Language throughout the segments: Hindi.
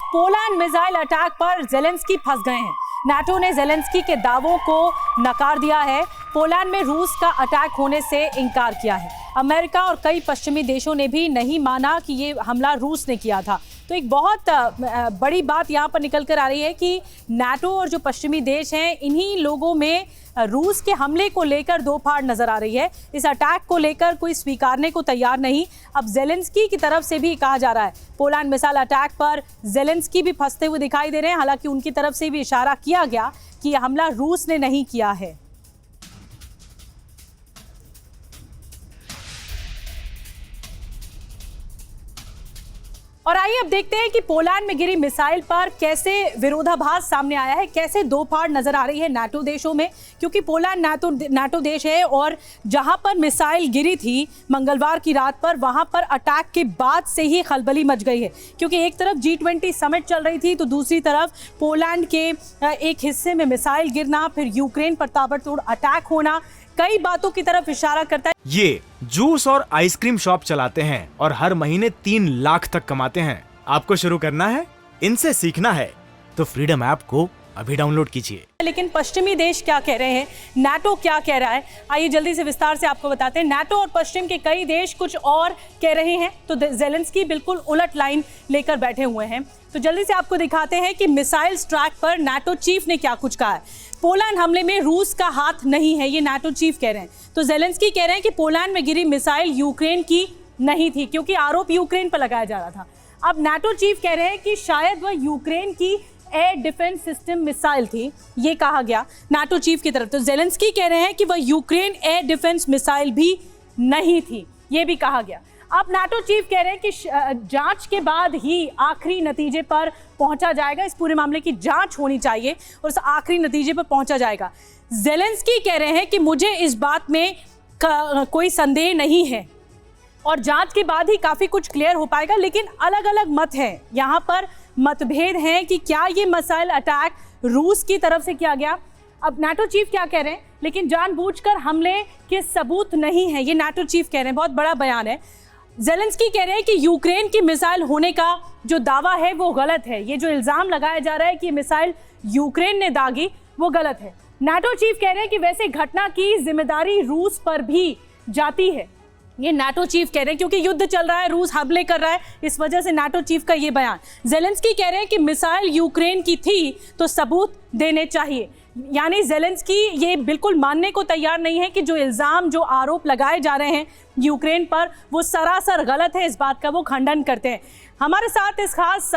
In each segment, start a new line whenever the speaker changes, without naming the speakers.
पोलैंड मिसाइल अटैक पर जेलेंस्की फंस गए हैं। नाटो ने जेलेंस्की के दावों को नकार दिया है। पोलैंड में रूस का अटैक होने से इनकार किया है। अमेरिका और कई पश्चिमी देशों ने भी नहीं माना कि ये हमला रूस ने किया था। तो एक बहुत बड़ी बात यहाँ पर निकल कर आ रही है कि नाटो और जो पश्चिमी देश हैं, इन्हीं लोगों में रूस के हमले को लेकर दो फाड़ नजर आ रही है। इस अटैक को लेकर कोई स्वीकारने को तैयार नहीं। अब जेलेंस्की की तरफ से भी कहा जा रहा है पोलैंड मिसाइल अटैक पर जेलेंस्की भी फंसते हुए दिखाई दे रहे हैं। हालांकि उनकी तरफ से भी इशारा किया गया कि यह हमला रूस ने नहीं किया है। और आइए अब देखते हैं कि पोलैंड में गिरी मिसाइल पर कैसे विरोधाभास सामने आया है, कैसे दो फाड़ नजर आ रही है नाटो देशों में। क्योंकि पोलैंड नाटो देश है और जहां पर मिसाइल गिरी थी मंगलवार की रात पर, वहां पर अटैक के बाद से ही खलबली मच गई है। क्योंकि एक तरफ G20 समिट चल रही थी तो दूसरी तरफ पोलैंड के एक हिस्से में मिसाइल गिरना, फिर यूक्रेन पर ताबड़तोड़ अटैक होना कई बातों की तरफ इशारा करता है।
ये जूस और आइसक्रीम शॉप चलाते हैं और हर महीने 3 लाख तक कमाते हैं। आपको शुरू करना है, इनसे सीखना है तो फ्रीडम ऐप को अभी डाउनलोड कीजिए।
लेकिन पश्चिमी देश क्या कह रहे हैं, नाटो क्या कह रहा है, आइए जल्दी से विस्तार से आपको बताते हैं। नाटो और पश्चिम के कई देश कुछ और कह रहे हैं तो जेलेंस्की बिल्कुल उलट लाइन लेकर बैठे हुए हैं। तो जल्दी से आपको दिखाते हैं कि मिसाइल स्ट्राइक पर नाटो चीफ ने क्या कुछ कहा है। पोलैंड हमले में रूस का हाथ नहीं है, ये नाटो चीफ कह रहे हैं। तो जेलेंस्की कह रहे हैं कि पोलैंड में गिरी मिसाइल यूक्रेन की नहीं थी, क्योंकि आरोप यूक्रेन पर लगाया जा रहा था। अब नाटो चीफ कह रहे हैं कि शायद वह यूक्रेन की एयर डिफेंस सिस्टम मिसाइल थी, ये कहा गया नाटो चीफ की तरफ। तो जेलेंस्की कह रहे हैं कि वह यूक्रेन एयर डिफेंस मिसाइल भी नहीं थी, ये भी कहा गया। अब नाटो चीफ कह रहे हैं कि जांच के बाद ही आखिरी नतीजे पर पहुंचा जाएगा। इस पूरे मामले की जांच होनी चाहिए और उस आखिरी नतीजे पर पहुंचा जाएगा। जेलेंस्की कह रहे हैं कि मुझे इस बात में कोई संदेह नहीं है और जांच के बाद ही काफी कुछ क्लियर हो पाएगा। लेकिन अलग अलग मत हैं, यहाँ पर मतभेद हैं कि क्या ये मिसाइल अटैक रूस की तरफ से किया गया। अब नाटो चीफ क्या कह रहे हैं, लेकिन जानबूझकर हमले के सबूत नहीं है, ये नाटो चीफ कह रहे हैं। बहुत बड़ा बयान है। जेलेंस्की कह रहे हैं कि यूक्रेन की मिसाइल होने का जो दावा है वो गलत है। ये जो इल्जाम लगाया जा रहा है कि मिसाइल यूक्रेन ने दागी, वो गलत है। नाटो चीफ कह रहे हैं कि वैसे घटना की जिम्मेदारी रूस पर भी जाती है, ये नाटो चीफ कह रहे हैं। क्योंकि युद्ध चल रहा है, रूस हमले कर रहा है, इस वजह से नाटो चीफ का ये बयान। जेलेंस्की कह रहे हैं कि मिसाइल यूक्रेन की थी तो सबूत देने चाहिए। यानी जेलेंस्की ये बिल्कुल मानने को तैयार नहीं है कि जो इल्जाम, जो आरोप लगाए जा रहे हैं यूक्रेन पर, वो सरासर गलत है। इस बात का वो खंडन करते हैं। हमारे साथ इस खास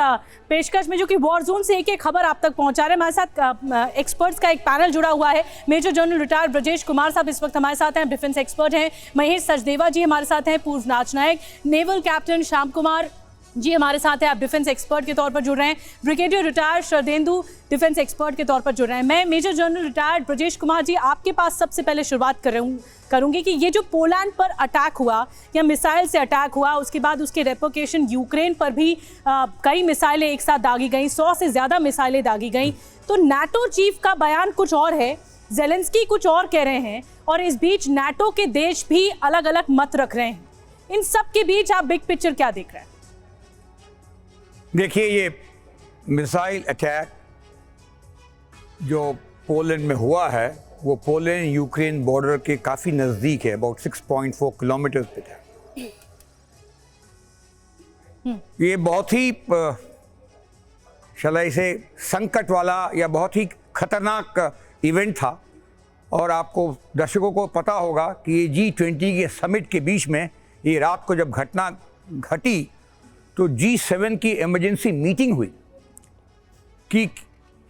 पेशकश में, जो कि वॉर जोन से एक खबर आप तक पहुंचा रहे हैं, हमारे साथ एक्सपर्ट्स का एक पैनल जुड़ा हुआ है। Major general retired Brajesh Kumar साहब इस वक्त हमारे साथ हैं, डिफेंस एक्सपर्ट हैं। महेश सचदेवा जी हमारे साथ हैं, पूर्व नायक। नेवल कैप्टन श्याम कुमार जी हमारे साथ हैं, आप डिफेंस एक्सपर्ट के तौर पर जुड़ रहे हैं। Brigadier retired Sharadendu defence expert के तौर पर जुड़ रहे हैं। मैं major general retired Brajesh Kumar ji, आपके पास सबसे पहले शुरुआत करूंगी कि ये जो पोलैंड पर अटैक हुआ या मिसाइल से अटैक हुआ, उसके बाद उसके रेपोकेशन यूक्रेन पर भी कई मिसाइलें एक साथ दागी गई, 100 से ज़्यादा मिसाइलें दागी गई। तो नाटो चीफ का बयान कुछ और है, जेलेंस्की कुछ और कह रहे हैं, और इस बीच नाटो के देश भी अलग अलग मत रख रहे हैं। इन सब के बीच आप बिग पिक्चर क्या देख रहे हैं?
देखिए, ये मिसाइल अटैक जो पोलैंड में हुआ है वो पोलैंड यूक्रेन बॉर्डर के काफ़ी नज़दीक है, अबाउट 6.4 किलोमीटर पे था। ये बहुत ही शलाई से संकट वाला या बहुत ही खतरनाक इवेंट था। और आपको दर्शकों को पता होगा कि ये G20 के समिट के बीच में ये रात को जब घटना घटी तो G7 की इमरजेंसी मीटिंग हुई कि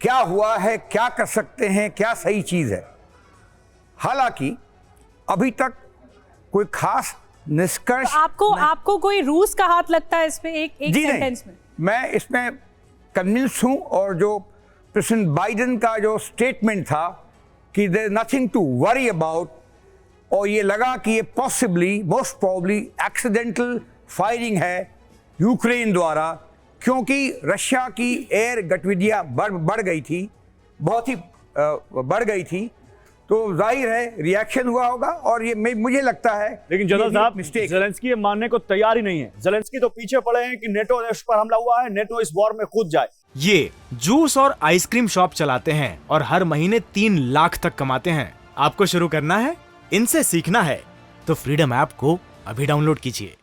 क्या हुआ है, क्या कर सकते हैं, क्या सही चीज़ है। हालांकि अभी तक कोई खास निष्कर्ष
आपको कोई रूस का हाथ लगता है इसमें एक सेंटेंस में?
मैं इसमें कन्विंस हूं। और जो प्रेसिडेंट बाइडेन का जो स्टेटमेंट था कि there is nothing to worry about, और ये लगा कि ये possibly most probably accidental firing है यूक्रेन द्वारा, क्योंकि रशिया की एयर गतिविधियां बढ़ गई थी, बहुत ही बढ़ गई थी। तो जाहिर है रिएक्शन हुआ होगा और ये मुझे लगता है।
लेकिन जनरल साहब,
मिस्टेक
ज़ेलेंस्की ये मानने को तैयार ही नहीं है। ज़ेलेंस्की तो पीछे पड़े हैं कि नेटो देश पर हमला हुआ है, नेटो इस वॉर में कूद जाए।
ये जूस और आइसक्रीम शॉप चलाते हैं और हर महीने 3 लाख तक कमाते हैं। आपको शुरू करना है, इनसे सीखना है, तो फ्रीडम ऐप को अभी डाउनलोड कीजिए।